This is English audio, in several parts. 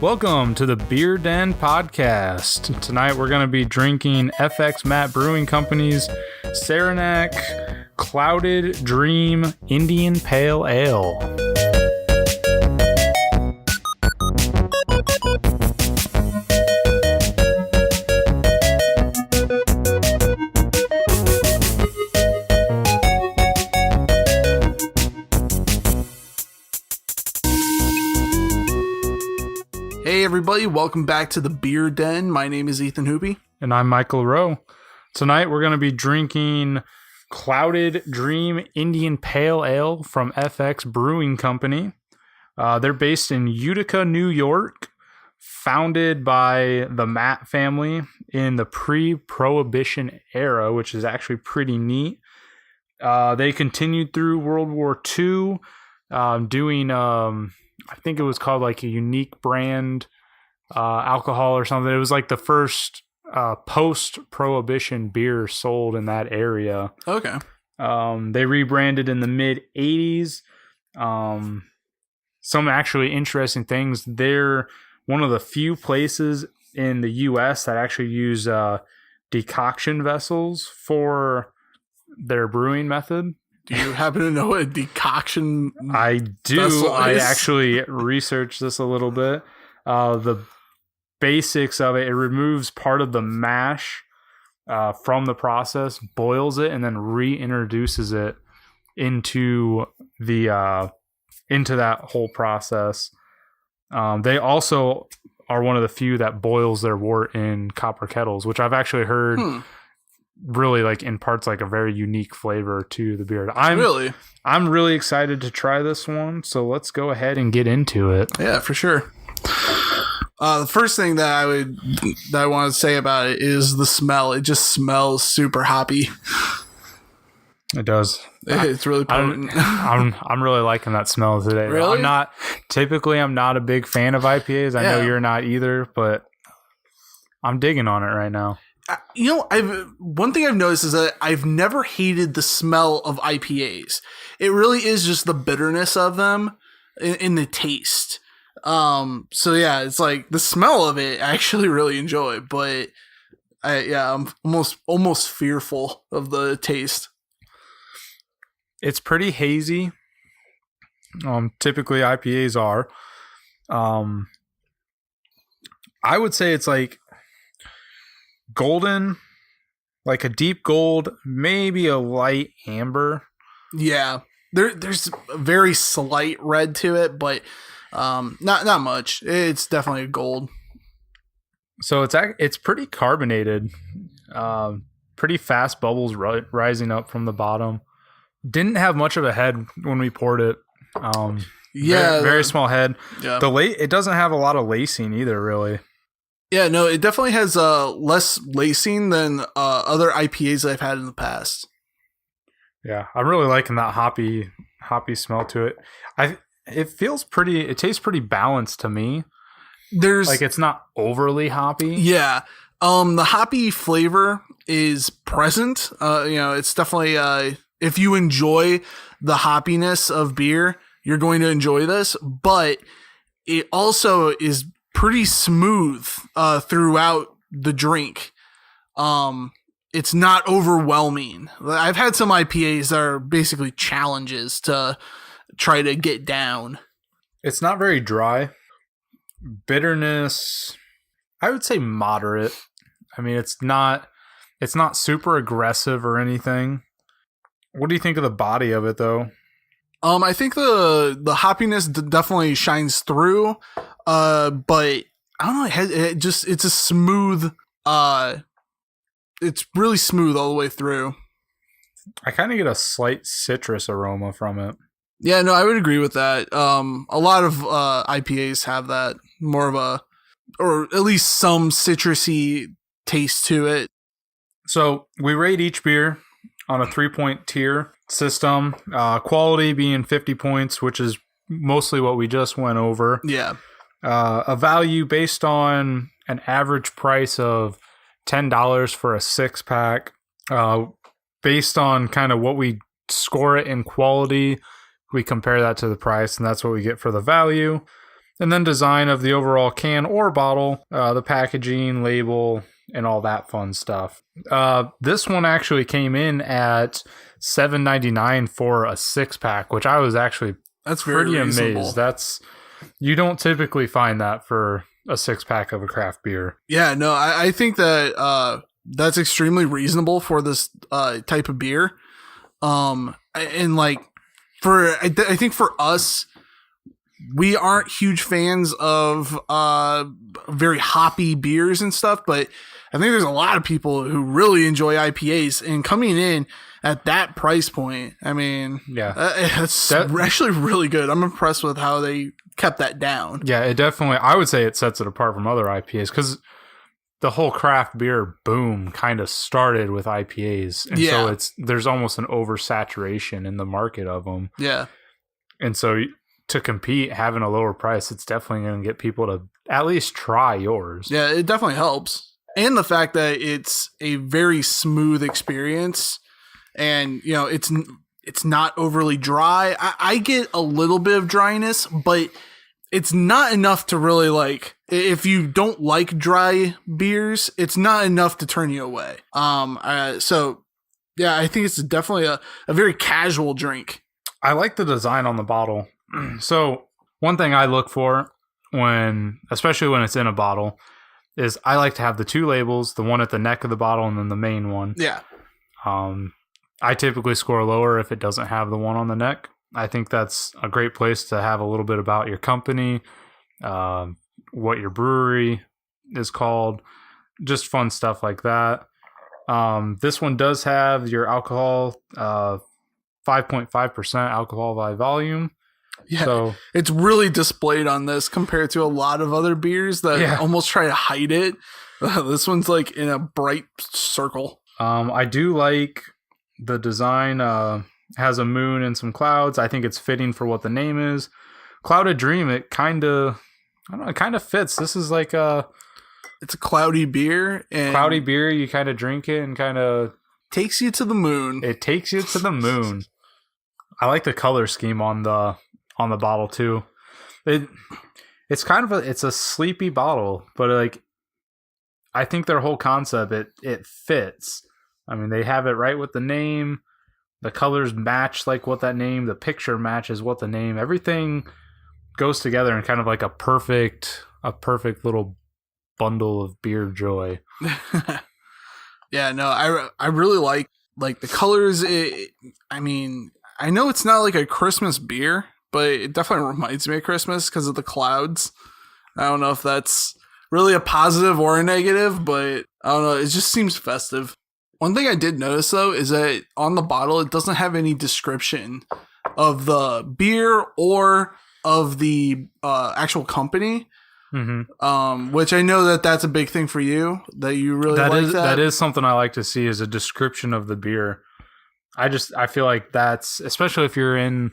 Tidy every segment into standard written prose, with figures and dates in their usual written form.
Welcome to the Beer Den Podcast. Tonight we're going to be drinking FX Matt Brewing Company's Saranac Clouded Dream Indian Pale Ale. Hey everybody, welcome back to the Beer Den. My name is Ethan Hoopy. And I'm Michael Rowe. Tonight we're going to be drinking Clouded Dream Indian Pale Ale from FX Brewing Company. They're based in Utica, New York, founded by the Matt family in the pre-Prohibition era, which is actually pretty neat. They continued through World War II, doing... I think it was called like a unique brand alcohol or something. It was like the first post-Prohibition beer sold in that area. Okay. They rebranded in the mid-'80s. Some actually interesting things. They're one of the few places in the U.S. that actually use decoction vessels for their brewing method. Do you happen to know what a decoction I do. vessel I is? actually researched this a little bit. The basics of it removes part of the mash from the process, boils it, and then reintroduces it into the into that whole process. They also are one of the few that boils their wort in copper kettles, which I've actually heard really like imparts like a very unique flavor to the beer. I'm really excited to try this one, so let's go ahead and get into it. Yeah, for sure. The first thing that I want to say about it is the smell. It just smells super hoppy. It does. It's really potent. I'm really liking that smell today. Really? I'm not a big fan of IPAs. I know you're not either, but I'm digging on it right now. One thing I've noticed is that I've never hated the smell of IPAs. It really is just the bitterness of them in the taste. So yeah, it's like the smell of it I actually really enjoy, but I'm almost fearful of the taste. It's pretty hazy. Typically IPAs are. I would say it's like golden, like a deep gold, maybe a light amber. Yeah, there's a very slight red to it, but not much. It's definitely a gold. So it's pretty carbonated, pretty fast bubbles rising up from the bottom. Didn't have much of a head when we poured it. Very small head. Yeah, it doesn't have a lot of lacing either, really. Yeah, no, it definitely has less lacing than other IPAs I've had in the past. Yeah, I'm really liking that hoppy smell to it. It tastes pretty balanced to me. It's not overly hoppy. Yeah. The hoppy flavor is present. It's definitely if you enjoy the hoppiness of beer, you're going to enjoy this, but it also is pretty smooth throughout the drink. It's not overwhelming. I've had some IPAs that are basically challenges to try to get down. It's not very dry. Bitterness, I would say moderate. I mean, it's not super aggressive or anything. What do you think of the body of it, though? I think the hoppiness definitely shines through, but I don't know. It's a smooth. It's really smooth all the way through. I kind of get a slight citrus aroma from it. Yeah, no, I would agree with that. A lot of IPAs have that more of or at least some citrusy taste to it. So we rate each beer on a 3-point tier system. Quality being 50 points, which is mostly what we just went over. Yeah. A value based on an average price of $10 for a 6-pack. Based on kind of what we score it in quality, we compare that to the price, and that's what we get for the value. And then design of the overall can or bottle, the packaging, label, and all that fun stuff. This one actually came in at $7.99 for a 6-pack, which I was actually That's very pretty reasonable. amazed. You don't typically find that for a 6-pack of a craft beer. Yeah, no, I think that that's extremely reasonable for this type of beer. And like I think for us, we aren't huge fans of very hoppy beers and stuff, but I think there's a lot of people who really enjoy IPAs, and coming in at that price point, I mean, it's actually really good. I'm impressed with how they kept that down. Yeah, it definitely, I would say it sets it apart from other IPAs because the whole craft beer boom kind of started with IPAs. And so there's almost an oversaturation in the market of them. Yeah. And so to compete, having a lower price, it's definitely going to get people to at least try yours. Yeah, it definitely helps. And the fact that it's a very smooth experience, and you know, it's not overly dry. I get a little bit of dryness, but it's not enough to really like, if you don't like dry beers, it's not enough to turn you away. So yeah, I think it's definitely a very casual drink. I like the design on the bottle. So one thing I look for especially when it's in a bottle, is I like to have the two labels, the one at the neck of the bottle and then the main one. Yeah. I typically score lower if it doesn't have the one on the neck. I think that's a great place to have a little bit about your company, what your brewery is called, just fun stuff like that. This one does have your alcohol, 5.5% alcohol by volume. Yeah, so it's really displayed on this compared to a lot of other beers that almost try to hide it. This one's like in a bright circle. I do like the design. Has a moon and some clouds. I think it's fitting for what the name is. Clouded Dream. It kind of fits. This is like it's a cloudy beer, and you kind of drink it and kind of takes you to the moon. It takes you to the moon. I like the color scheme on the bottle too. It's kind of it's a sleepy bottle, but like I think their whole concept it fits. I mean, they have it right with the name. The colors match like what that name. The picture matches what the name. Everything goes together in kind of like a perfect little bundle of beer joy. Yeah, no, I really like the colors. I mean, I know it's not like a Christmas beer, but it definitely reminds me of Christmas because of the clouds. I don't know if that's really a positive or a negative, but I don't know. It just seems festive. One thing I did notice, though, is that on the bottle, it doesn't have any description of the beer or of the actual company. Mm-hmm. Which I know that's a big thing for you, that you really like that. That is something I like to see, is a description of the beer. I feel like that's, especially if you're in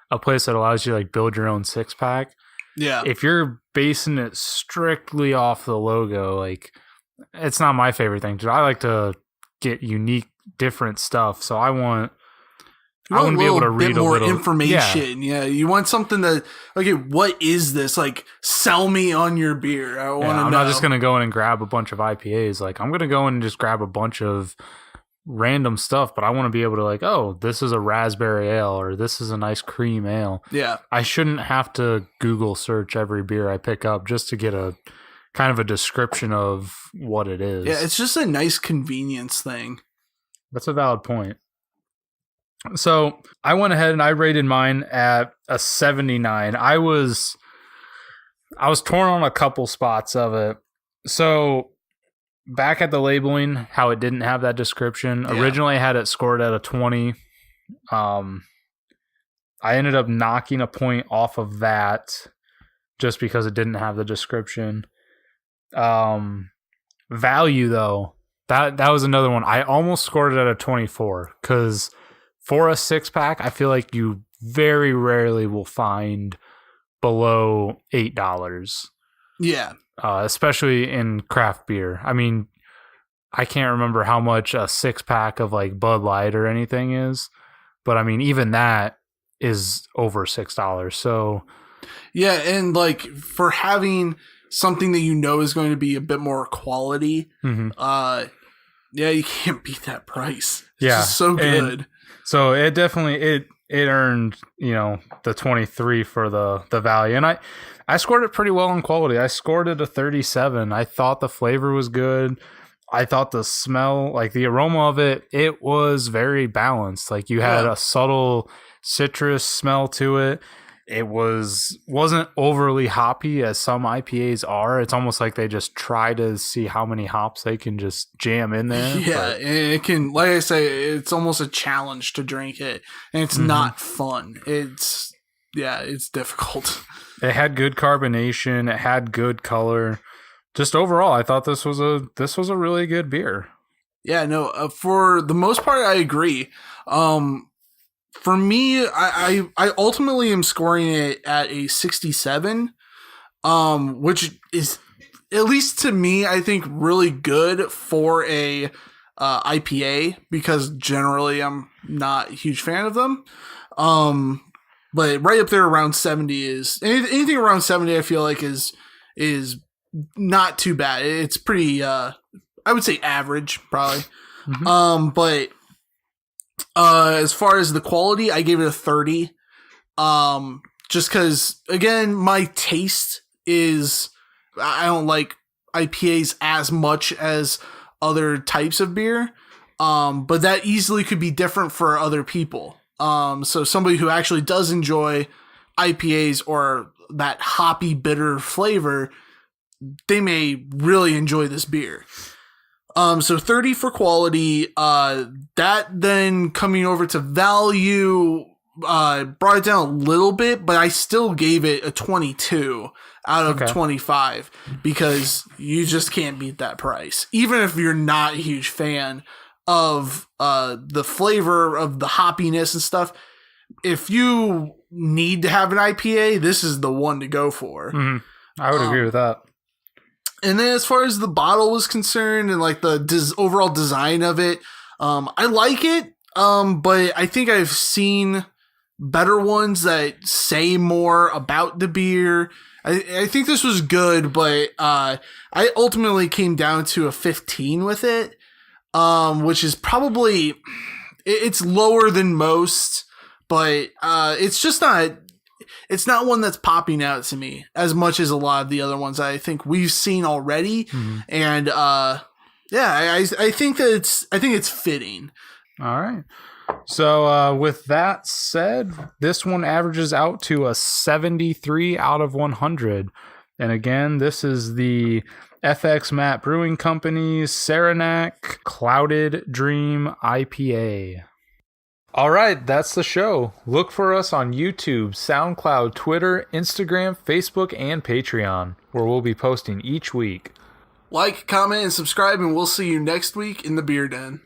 a place that allows you to like build your own 6-pack. Yeah. If you're basing it strictly off the logo, like, it's not my favorite thing. I like to get unique, different stuff. So I want to be able to read a little information. Yeah. You want something that, okay, what is this? Like, sell me on your beer. I want to know. I'm not just going to go in and grab a bunch of IPAs. Like, I'm going to go in and just grab a bunch of random stuff, but I want to be able to like, oh, this is a raspberry ale, or this is a nice cream ale. Yeah. I shouldn't have to Google search every beer I pick up just to get a kind of a description of what it is. Yeah, it's just a nice convenience thing. That's a valid point. So I went ahead and I rated mine at a 79. I was torn on a couple spots of it. So back at the labeling, how it didn't have that description. Yeah. Originally I had it scored at a 20. I ended up knocking a point off of that just because it didn't have the description. Value though, that was another one. I almost scored it at a 24 because for a 6-pack, I feel like you very rarely will find below $8. Yeah. Especially in craft beer. I mean, I can't remember how much a 6-pack of like Bud Light or anything is, but I mean, even that is over $6. So Yeah, and like for having something that you know is going to be a bit more quality, yeah, you can't beat that price. It's just so good. And so it definitely it earned, the 23 for the value. And I scored it pretty well in quality. I scored it a 37. I thought the flavor was good. I thought the smell, like the aroma of it was very balanced. Like you had a subtle citrus smell to it. It wasn't overly hoppy as some IPAs are. It's almost like they just try to see how many hops they can just jam in there. Yeah, and it can, like I say, it's almost a challenge to drink it, and it's not fun. It's difficult. It had good carbonation. It had good color. Just overall, I thought this was a really good beer. Yeah, no, for the most part, I agree. For me, I ultimately am scoring it at a 67, which is, at least to me, I think really good for a IPA, because generally I'm not a huge fan of them. But right up there around 70 is anything around 70. I feel like is not too bad. It's pretty, I would say average, probably. But as far as the quality, I gave it a 30. Just because, again, my taste is, I don't like IPAs as much as other types of beer. But that easily could be different for other people. So somebody who actually does enjoy IPAs or that hoppy, bitter flavor, they may really enjoy this beer. So 30 for quality. That then coming over to value, brought it down a little bit, but I still gave it a 22 out of 25, because you just can't beat that price. Even if you're not a huge fan of the flavor of the hoppiness and stuff, if you need to have an IPA, this is the one to go for. I would agree with that. And then as far as the bottle was concerned and like the overall design of it, I like it, but I think I've seen better ones that say more about the beer. I think this was good, but I ultimately came down to a 15 with it, which is probably, it's lower than most, but it's just not, it's not one that's popping out to me as much as a lot of the other ones I think we've seen already. And I think that it's fitting. All right. So with that said, this one averages out to a 73 out of 100. And again, this is the FX Matt Brewing Company's Saranac Clouded Dream IPA. All right, that's the show. Look for us on YouTube, SoundCloud, Twitter, Instagram, Facebook, and Patreon, where we'll be posting each week. Like, comment, and subscribe, and we'll see you next week in the Beer Den.